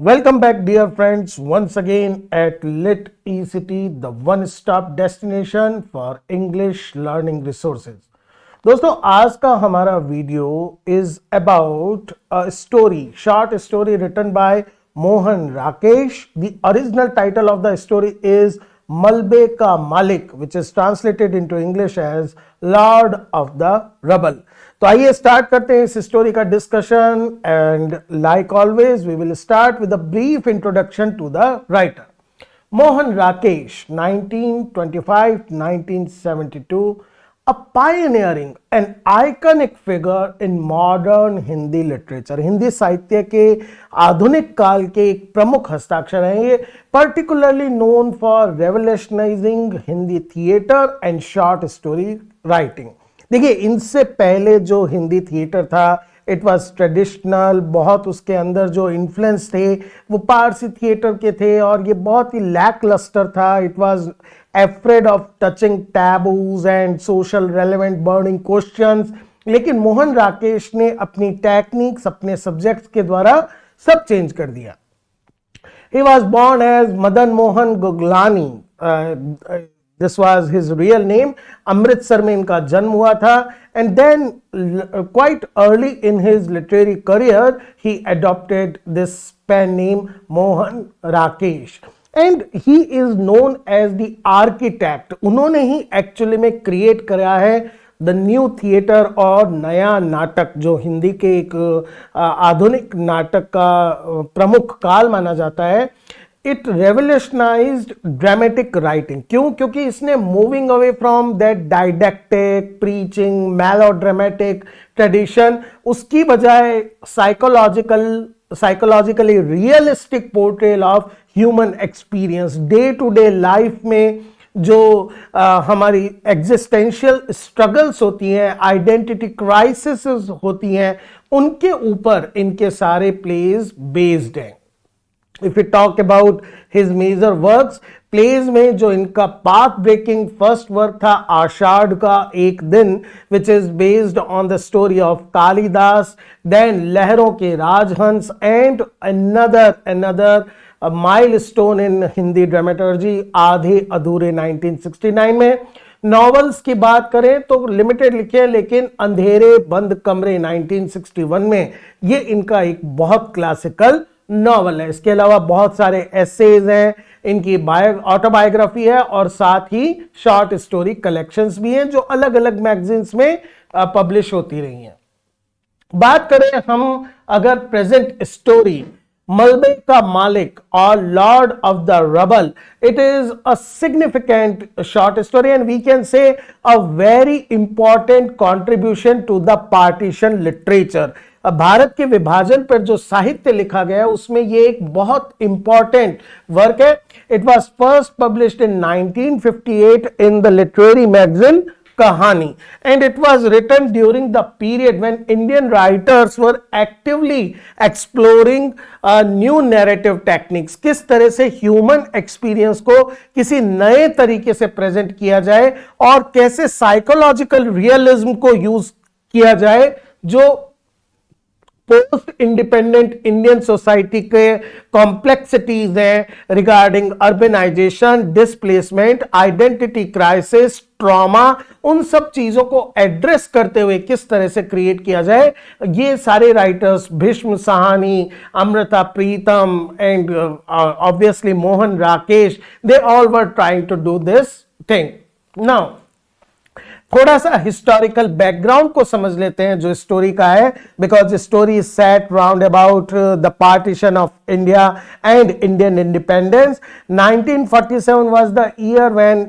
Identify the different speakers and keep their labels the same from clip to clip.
Speaker 1: Welcome back, dear friends, once again at Lit eCity, the one-stop destination for English learning resources. दोस्तों आज का हमारा video is about a story, short story written by Mohan Rakesh. The original title of the story is Malbe ka Malik, which is translated into English as lord of the rubble. तो आइए start करते हैं इस story का discussion. And like always we will start with a brief introduction to the writer. Mohan Rakesh, 1925-1972, a pioneering and iconic figure in modern Hindi literature. Hindi साहित्य के आधुनिक काल के एक प्रमुख हस्ताक्षर हैं ये, particularly known for revolutionizing Hindi theatre and short story writing. देखिए, इनसे पहले जो हिंदी थिएटर था इट वॉज ट्रेडिशनल, बहुत उसके अंदर जो इन्फ्लुएंस थे वो पारसी थिएटर के थे और ये बहुत ही लैक लस्टर था. It was afraid of touching taboos and social relevant burning questions. लेकिन मोहन राकेश ने अपनी टेक्निक्स, अपने सब्जेक्ट्स के द्वारा सब चेंज कर दिया. He was born as Madan Mohan Guglani. This was his real name. Amritsar में इनका जन्म हुआ था. And then quite early in his literary career he adopted this pen name Mohan Rakesh. And he is known as the architect. उन्होंने ही एक्चुअली में क्रिएट करा है द न्यू थिएटर और नया नाटक, जो हिंदी के एक आधुनिक नाटक का प्रमुख काल माना जाता है. It revolutionised dramatic writing. क्यों? क्योंकि इसने moving away from that didactic preaching melodramatic tradition, उसकी बजाय psychologically realistic portrayal of human experience, day to day life में जो हमारी एग्जिस्टेंशियल स्ट्रगल्स होती हैं, आइडेंटिटी क्राइसिस होती हैं, उनके ऊपर इनके सारे प्लेज बेस्ड हैं. If you talk about his major works, plays में जो इनका पाथ ब्रेकिंग फर्स्ट वर्क था आषाढ़ Ka Ek Din, which is based on the story of Kalidas. Then Lahron Ke Rajhans and another milestone in Hindi dramaturgy, Adhe Adhure 1969 में. नॉवेल्स की बात करें तो लिमिटेड लिखे, लेकिन अंधेरे बंद कमरे 1961 में, ये इनका एक बहुत क्लासिकल नॉवल है. इसके अलावा बहुत सारे एसेज हैं, इनकी ऑटोबायोग्राफी है और साथ ही शॉर्ट स्टोरी कलेक्शंस भी हैं जो अलग अलग मैगजीन्स में पब्लिश होती रही हैं. बात करें हम अगर प्रेजेंट स्टोरी मलबे का मालिक और lord of the rubble, it is a significant short story and we can say a very important contribution to the partition literature. Bharat के विभाजन पर जो साहित्य लिखा गया है उसमें ये एक बहुत इंपॉर्टेंट वर्क है. It was first published in 1958 in the literary magazine कहानी, and it was written during the period when Indian writers were actively exploring new narrative techniques. किस तरह से ह्यूमन एक्सपीरियंस को किसी नए तरीके से प्रेजेंट किया जाए और कैसे साइकोलॉजिकल रियलिज्म को यूज किया जाए, जो पोस्ट इंडिपेंडेंट इंडियन सोसाइटी के कॉम्प्लेक्सिटीज हैं regarding urbanisation, displacement, identity crisis, trauma, उन सब चीजों को एड्रेस करते हुए किस तरह से क्रिएट किया जाए. ये सारे writers, Bhisham Sahni, Amrita Pritam and obviously Mohan Rakesh, they all were trying to do this thing. Now थोड़ा सा हिस्टोरिकल बैकग्राउंड को समझ लेते हैं जो स्टोरी का है, because story is set round about the partition of India and Indian independence. 1947 was the year when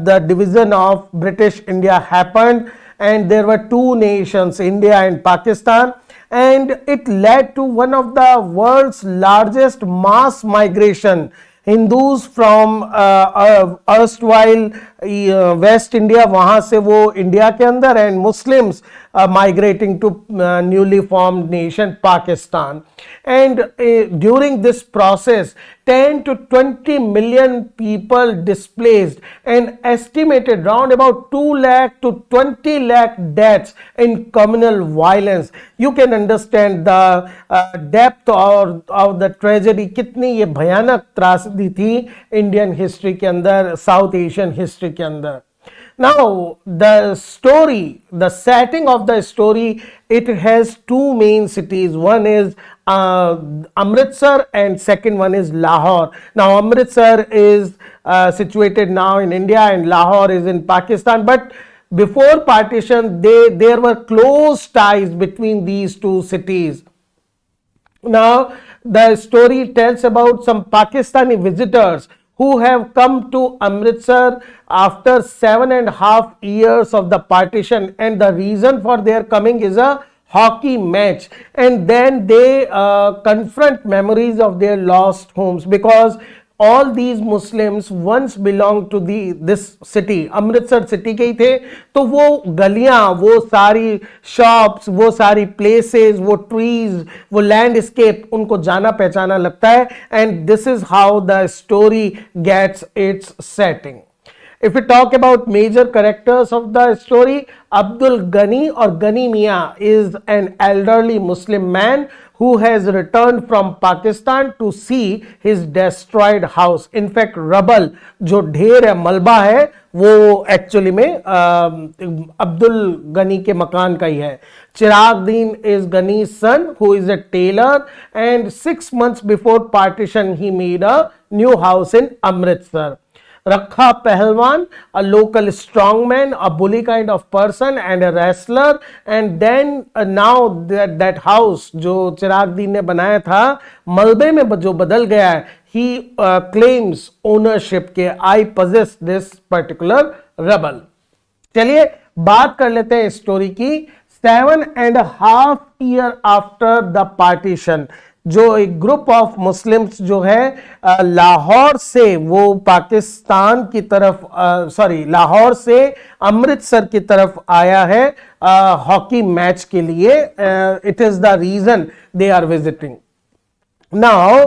Speaker 1: the division of British India happened and there were two nations, India and Pakistan, and it led to one of the world's largest mass migration. Hindus from erstwhile waste India, वहां से वो India के अंदर, and Muslims migrating to newly formed nation Pakistan. And during this process 10 to 20 million people displaced and estimated round about 2 lakh to 20 lakh deaths in communal violence. You can understand the depth of the tragedy, कितनी ये भयानक त्रासदी थी Indian history के अंदर, south Asian history के अंदर. Now, the story, the setting of the story, it has two main cities. One is Amritsar and second one is Lahore. Now, Amritsar is situated now in India and Lahore is in Pakistan. But before partition, there were close ties between these two cities. Now, the story tells about some Pakistani visitors who have come to Amritsar after 7.5 years of the partition, and the reason for their coming is a hockey match, and then they confront memories of their lost homes, because all these Muslims once belonged to this city, Amritsar city के ही थे. तो वो गलियां, वो सारी shops, वो सारी places, वो ट्रीज, वो लैंडस्केप उनको जाना पहचाना लगता है. And this is how the story gets its setting. If we talk about major characters of the story, Abdul Ghani or Ghani Mian is an elderly Muslim man who has returned from Pakistan to see his destroyed house. In fact, rubble, जो ढेर है, मलबा है, वो actually में अब्दुल गनी के मकान का ही है. चिराग दीन is Ghani's son, who is a tailor, and 6 months before partition he made a new house in Amritsar. Rakha Pahalwan, a local strongman, a bully kind of person and a wrestler. And then now that house जो चिराग दीन ने बनाया था, मलबे में जो बदल गया है, he claims ownership के I possess this particular rubble. चलिए बात कर लेते हैं स्टोरी की. 7.5 years after the partition, जो एक ग्रुप ऑफ मुस्लिम्स जो है लाहौर से वो पाकिस्तान की तरफ, लाहौर से अमृतसर की तरफ आया है हॉकी मैच के लिए. It is the reason they are visiting. Now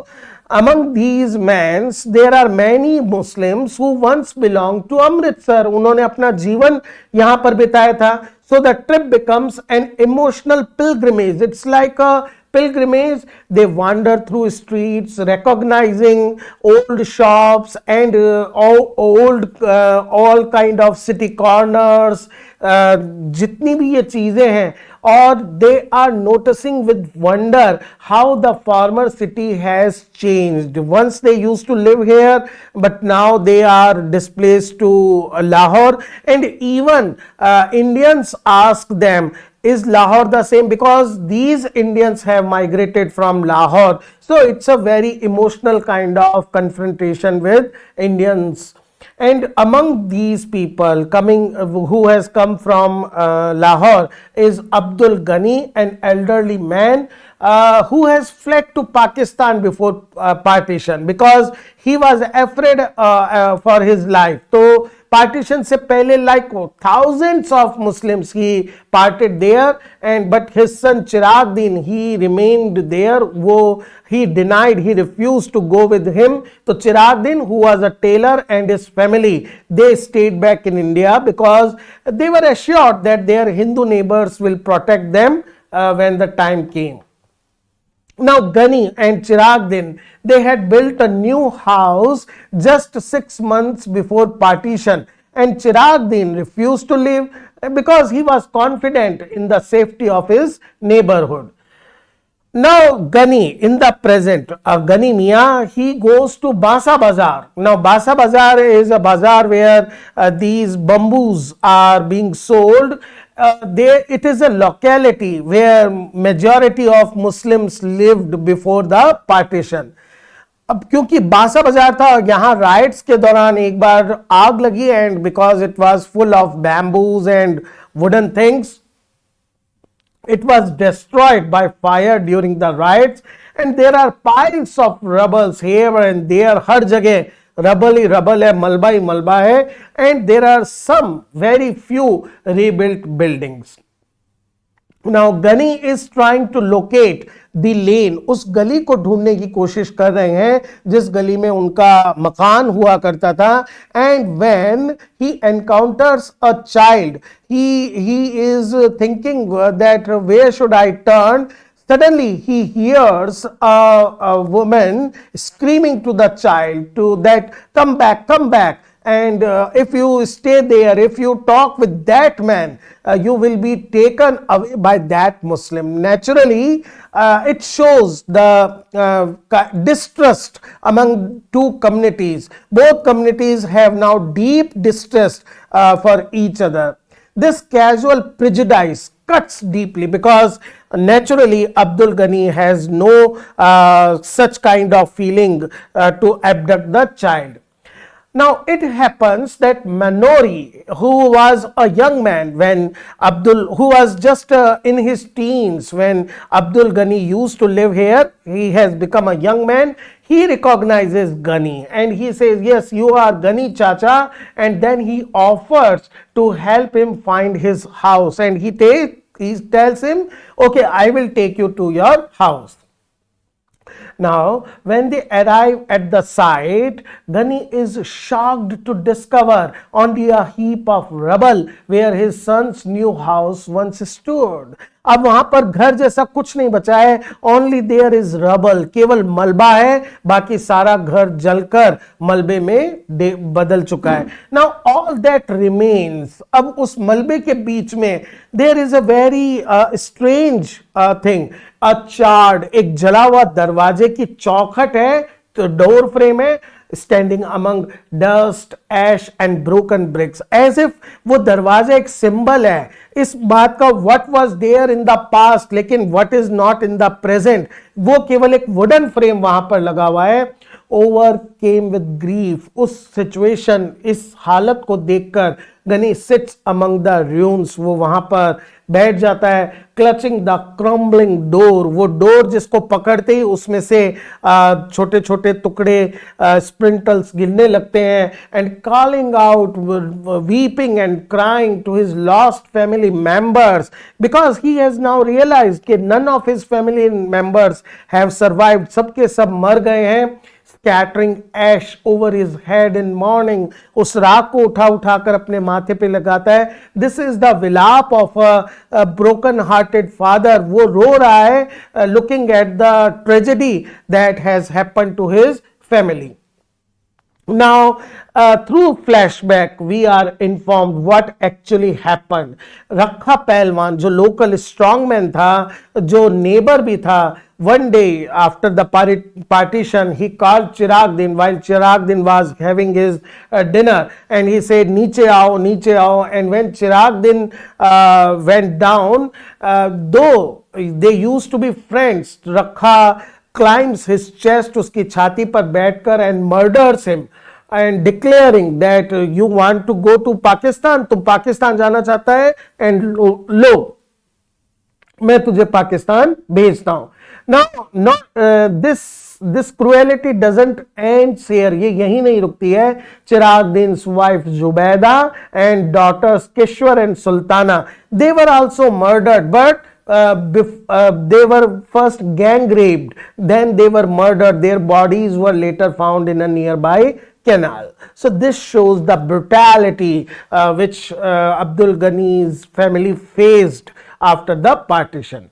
Speaker 1: among these men there are many Muslims who once belonged to Amritsar. उन्होंने अपना जीवन यहां पर बिताया था. So the trip becomes an emotional pilgrimage. It's like a pilgrimage. They wander through streets, recognizing old shops and all kind of city corners, जितनी भी ये चीजें हैं, और they are noticing with wonder how the former city has changed. Once they used to live here, but now they are displaced to Lahore. And even Indians ask them, is Lahore the same? Because these Indians have migrated from Lahore. So it's a very emotional kind of confrontation with Indians. And among these people coming, who has come from Lahore, is Abdul Ghani, an elderly man who has fled to Pakistan before partition because he was afraid for his life. So partition से पहले like thousands of Muslims he parted there, and but his son Chirag Din, he remained there. वो he denied, he refused to go with him. So Chirag Din, who was a tailor, and his family, they stayed back in India because they were assured that their Hindu neighbors will protect them when the time came. Now Ghani and Chirag Din, they had built a new house just 6 months before partition, and Chirag Din refused to leave because he was confident in the safety of his neighborhood. Now Ghani, in the present, Ghani Mian, he goes to Basa Bazaar. Now Basa Bazaar is a bazaar where these bamboos are being sold. It is a locality where majority of Muslims lived before the partition. अब क्योंकि बासा बाजार था, यहाँ rights के दौरान एक बार आग लगी, and because it was full of bamboos and wooden things, it was destroyed by fire during the riots, and there are piles of rubbles here and there. हर जगह रबल ही रबल है, मलबा ही मलबा है, and there are some very few rebuilt buildings. Now Gani is trying to locate the lane. उस गली को ढूंढने की कोशिश कर रहे हैं जिस गली में उनका मकान हुआ करता था. And when he encounters a child, he is thinking that where should I turn. Suddenly he hears a woman screaming to the child to that come back, come back. And if you stay there, if you talk with that man, you will be taken away by that Muslim. Naturally, it shows the distrust among two communities. Both communities have now deep distrust for each other. This casual prejudice cuts deeply because naturally Abdul Ghani has no such kind of feeling to abduct the child. Now it happens that Manori, who was a young man who was just in his teens when Abdul Ghani used to live here, he has become a young man. He recognizes Ghani and he says, yes, you are Ghani Chacha, and then he offers to help him find his house, and he tells him, okay, I will take you to your house. Now, when they arrive at the site, Ghani is shocked to discover only a heap of rubble where his son's new house once stood. अब वहां पर घर जैसा कुछ नहीं बचा है. Only there is rubble, केवल मलबा है, बाकी सारा घर जलकर मलबे में बदल चुका है. Now all that remains. अब उस मलबे के बीच में there is a very strange thing, a charred, एक जला हुआ दरवाजे की चौखट है, तो डोर फ्रेम है, standing among dust, ash and broken bricks, as if वो दरवाजा एक सिंबल है इस बात का what was there in the past, लेकिन what is not in the present. वो केवल एक वुडन फ्रेम वहां पर लगा हुआ है. Overcame with grief, उस सिचुएशन, इस हालत को देखकर Gani sits among the ruins, वो वहां पर बैठ जाता है. क्लचिंग द क्रम्बलिंग डोर, वो डोर जिसको पकड़ते ही उसमें से छोटे छोटे टुकड़े स्प्रिंटल्स गिरने लगते हैं. And calling out, weeping and crying to his lost family members, because he has now realised कि none of his family members have survived, सबके सब मर गए हैं. Scattering ash over his head in mourning, उस राख को उठा उठाकर अपने माथे पे लगाता है. This is the विलाप of a broken hearted father. वो रो रहा है looking at the tragedy that has happened to his family. Now, through flashback, we are informed what actually happened. रखा पहलवान जो local strongman था, जो neighbor भी था, one day after the partition, he called Chirag Din while Chirag Din was having his dinner, and he said, "Niche aao, niche aao." And when Chirag Din went down, though they used to be friends, Rakha climbs his chest, उसकी छाती पर बैठकर, and murders him, and declaring that you want to go to Pakistan, तुम पाकिस्तान जाना चाहता है, and लो मैं तुझे पाकिस्तान भेजता हूं. Now, this cruelty doesn't end here. ये यहीं नहीं रुकती है. चिराग Din's wife Zubaida and daughters Kishwar and Sultana, they were also murdered, but they were first gang raped, then they were murdered. Their bodies were later found in a nearby canal. So this shows the brutality which Abdul Ghani's family faced after the partition.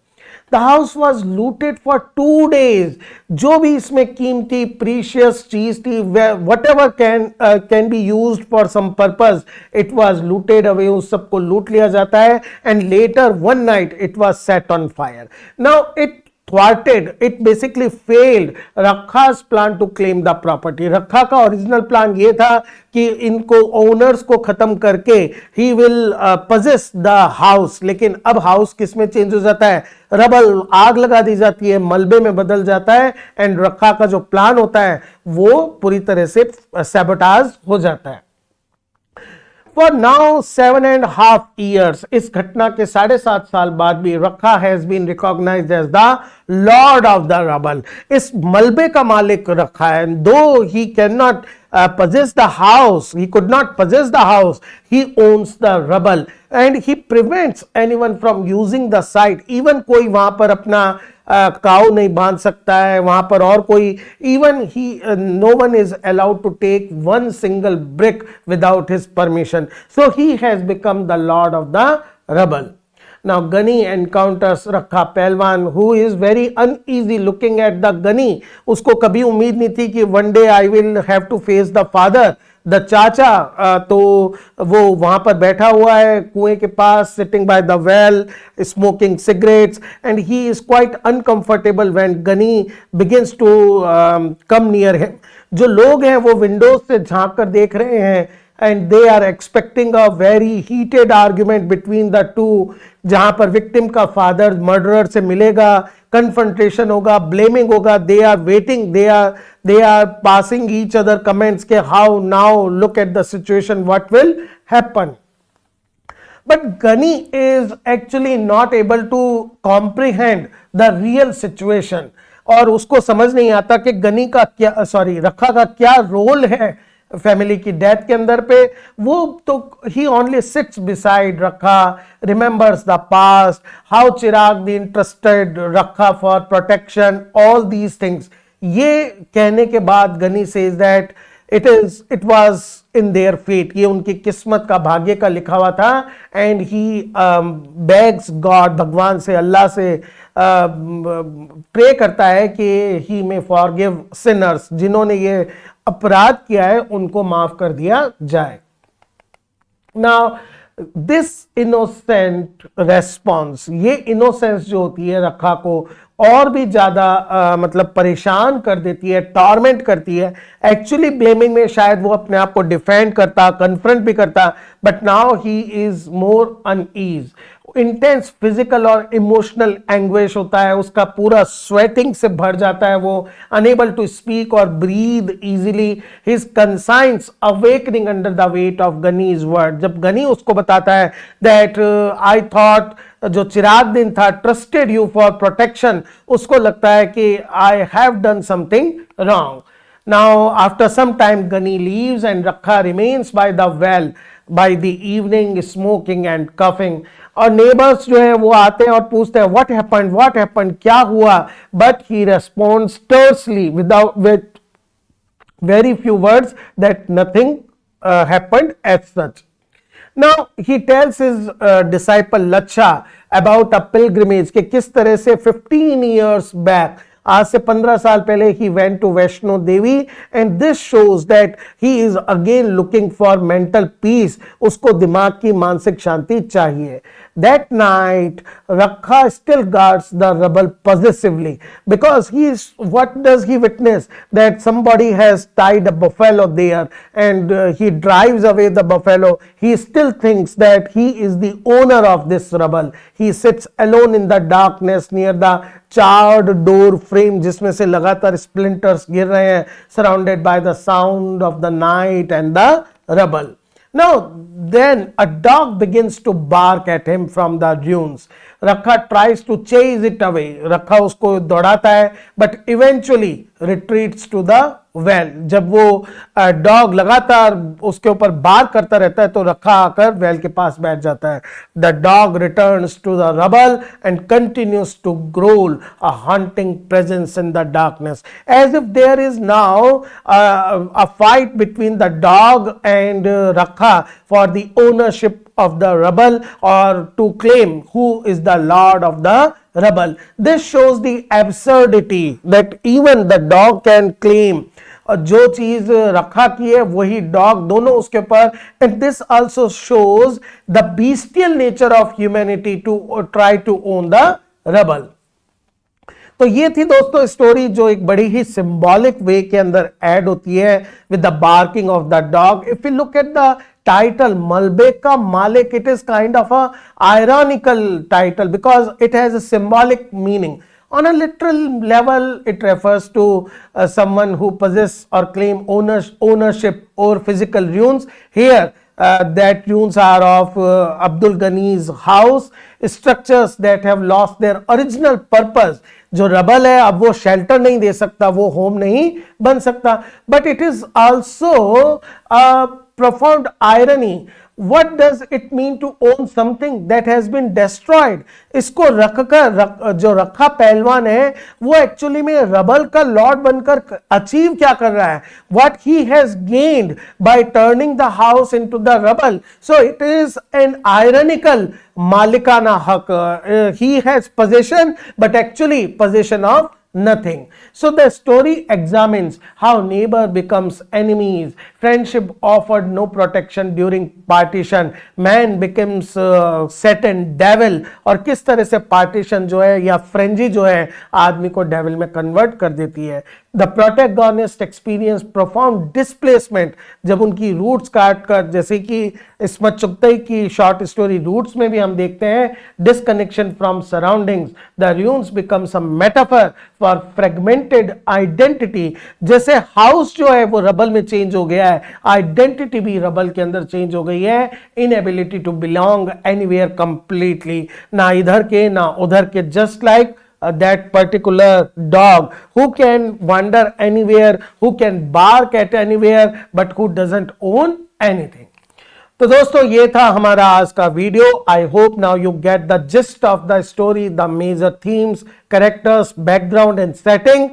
Speaker 1: The house was looted for 2 days. जो भी इसमें कीमती precious चीज थी, whatever can be used for some purpose, it was looted away. उस सबको लूट लिया जाता है. And later one night it was set on fire. Now it thwarted, it basically failed Rakha's plan to claim the property. रखा का original plan ये था कि इनको ओनर्स को खत्म करके he will possess the house. लेकिन अब हाउस किस में चेंज हो जाता है? रबल, आग लगा दी जाती है, मलबे में बदल जाता है, एंड रखा का जो प्लान होता है वो पूरी तरह से सैबोटाज हो जाता है. For now 7.5 years, इस घटना के 7.5 साल बाद भी रखा has been recognized as the lord of the rubble. इस मलबे का मालिक रखा है. Though he cannot possess the house. He could not possess the house. He owns the rubble and he prevents anyone from using the site. Even कोई वहां पर अपना cow नहीं बांध सकता है वहां पर, और कोई इवन ही no one is allowed to take one single brick without his permission. So he has become the lord of the rubble. Now Gani encounters Rakha Pehलवान who is very uneasy looking at the Gani. उसको कभी उम्मीद नहीं थी कि one day I will have to face the father, the चाचा. तो वो वहां पर बैठा हुआ है कुएं के पास, sitting by the well, smoking cigarettes, and he is quite uncomfortable when Gani begins to come near him. जो लोग हैं वो विंडोज से झांक कर देख रहे हैं and they are expecting a very heated argument between the two, जहां पर victim का father murderer से मिलेगा, confrontation होगा, blaming होगा. They are waiting, they are passing each other comments के how now, look at the situation, what will happen. But Gani is actually not able to comprehend the real situation, और उसको समझ नहीं आता कि गनी का क्या, रखा का क्या रोल है फैमिली की डेथ के अंदर पे. वो तो he only sits beside Rakha, remembers the past, how चिराग the interested Rakha for protection, all these things. ये कहने के बाद Ghani says that it was in their fate, ये उनकी किस्मत का, भाग्य का लिखा हुआ था. एंड ही बेग्स गॉड, भगवान से, अल्लाह से प्रे करता है कि ही मे फॉरगिव सिनर्स, जिन्होंने ये अपराध किया है उनको माफ कर दिया जाए. नाउ दिस इनोसेंट रेस्पॉन्स, ये इनोसेंस जो होती है रखा को और भी ज्यादा मतलब परेशान कर देती है, टॉर्मेंट करती है. एक्चुअली ब्लेमिंग में शायद वो अपने आप को डिफेंड करता, कन्फ्रंट भी करता, but now he is more unease. Intense physical और इमोशनल एंग्विश होता है उसका, पूरा स्वेटिंग से भर जाता है वो, unable to speak or breathe easily. His conscience awakening under the weight of Ghani's word. जब गनी उसको बताता है दैट आई थॉट, जो चिराग दिन था, ट्रस्टेड यू फॉर प्रोटेक्शन, उसको लगता है कि I have done something wrong. Now after some time Ghani leaves and Rakha remains by the well by the evening, smoking and coughing. और नेबर्स जो है वो आते हैं और पूछते हैं व्हाट हैपेंड, क्या हुआ. But he responds tersely with very few words that nothing happened as such. Now he tells his disciple Lacha about a pilgrimage, कि किस तरह से 15 years back, आज से 15 साल पहले he went to Vaishno Devi, and this shows that he is again looking for mental peace. उसको दिमाग की मानसिक शांति चाहिए. That night Rakha still guards the rubble possessively, because what does he witness? That somebody has tied a buffalo there and he drives away the buffalo. He still thinks that he is the owner of this rubble. He sits alone in the darkness near the charred door frame, जिसमें से लगातार splinters गिर रहे हैं, surrounded by the sound of the night and the rubble. Now then a dog begins to bark at him from the dunes. Rakha tries to chase it away. Rakha उसको दौड़ाता है, but eventually retreats to the well. जब वो dog लगातार उसके ऊपर बार करता रहता है तो रखा आकर वेल के पास बैठ जाता है. The dog returns to the rubble and continues to growl, a haunting presence in the darkness, as if there is now a fight between the dog and Rakha for the ownership of the rubble, or to claim who is the lord of the rubble. This shows the absurdity that even the dog can claim. जो चीज रखा की है वही dog, दोनों उसके ऊपर. And this also shows the bestial nature of humanity to try to own the rubble. तो ये थी दोस्तों स्टोरी, जो एक बड़ी ही सिंबॉलिक वे के अंदर ऐड होती है with the barking of the dog. If you look at the title Malbek ka Malik, it is kind of a ironical title because it has a symbolic meaning. On a literal level, it refers to someone who possess or claim ownership over physical ruins. Here that ruins are of Abdul Ghani's house, structures that have lost their original purpose. जो rubble है अब वो shelter नहीं दे सकता, वो home नहीं बन सकता. But it is also profound irony. What does it mean to own something that has been destroyed? इसको जो रखा पहलवान है वो एक्चुअली में रबल का लॉर्ड बनकर अचीव क्या कर रहा है? What he has gained by turning the house into the rubble. So it is an ironical मालिकाना हक. He has possession but actually possession of nothing. So the story examines how neighbor becomes enemies, friendship offered no protection during partition, man becomes Satan, devil, और किस तरह से partition जो है या frenzy जो है आदमी को डेविल में कन्वर्ट कर देती है. The protagonist experience profound displacement, जब उनकी रूट्स काट कर, जैसे कि इस्मत चुगताई की शॉर्ट स्टोरी रूट्स में भी हम देखते हैं, disconnection from surroundings, the ruins becomes a metaphor for fragmented identity. जैसे हाउस जो है वो रबल में चेंज हो गया है, आइडेंटिटी भी रबल के अंदर चेंज हो गई है. Inability to belong anywhere completely, ना इधर के ना उधर के, just like that particular dog who can wander anywhere, who can bark at anywhere, but who doesn't own anything. तो दोस्तों ये था हमारा आज का video. I hope now you get the gist of the story, the major themes, characters, background and setting.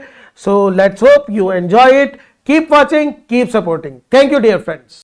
Speaker 1: So let's hope you enjoy it. Keep watching, keep supporting. Thank you dear friends.